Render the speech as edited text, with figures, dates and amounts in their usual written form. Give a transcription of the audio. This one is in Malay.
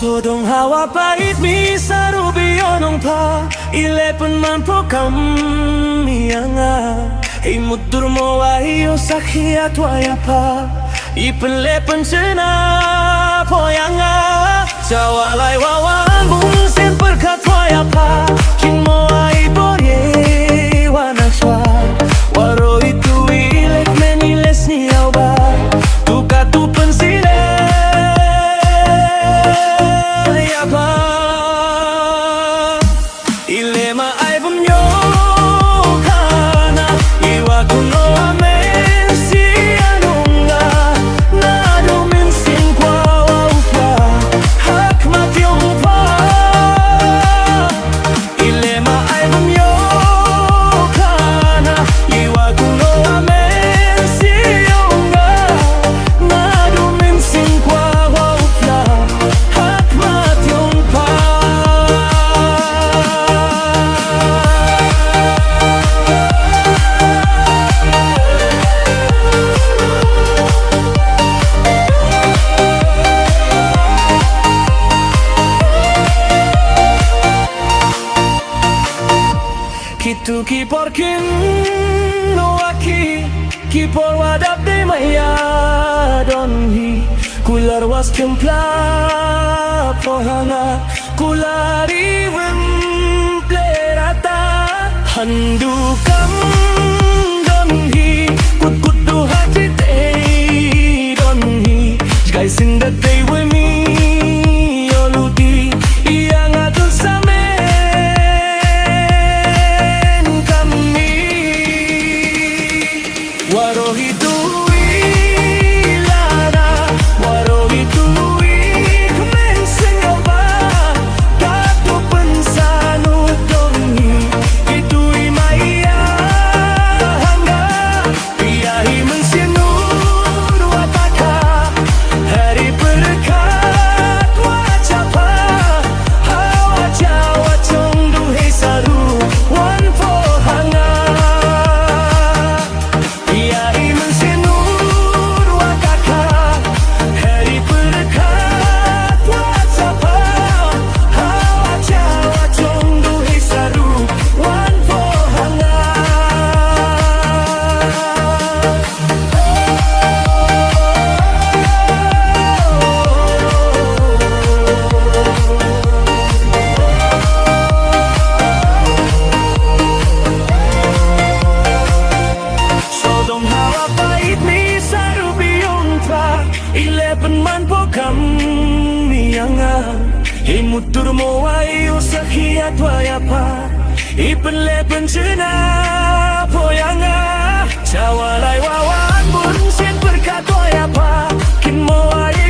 Sodong hawa pahit mi sarubiyonong pa Ilepan man po kami nga Imudur mo ayo sakhiat waya pa Ipenlepan sena po nga Jawalay wawan bunsin perkat waya pa Kin mo ay borye wanaswa Waro itu ilek meniles niyaw ba Tuka tu pensile Ilema ay bumyo kana Iwa kuno amen si anunga Na duminsin kwa waufa Hakmat yung pa Ilema ay bumyo kana Iwa kuno amen si anunga Na duminsin kwa waufa Hakmat yung pa Kitu kipor kin no aki Kipor wadap de maya donhi Kular was kempla pohanga Kulari wem plerata Handukam donhi Kut kutu hati te donhi Guys in the day with me Yoludi Yang adul same Ilepan man po kami nga Imutur mo ay usakhiat waya pa Ipenlepan sena po nga Jawalay wawan bunsin perkat waya pa Kin mo ay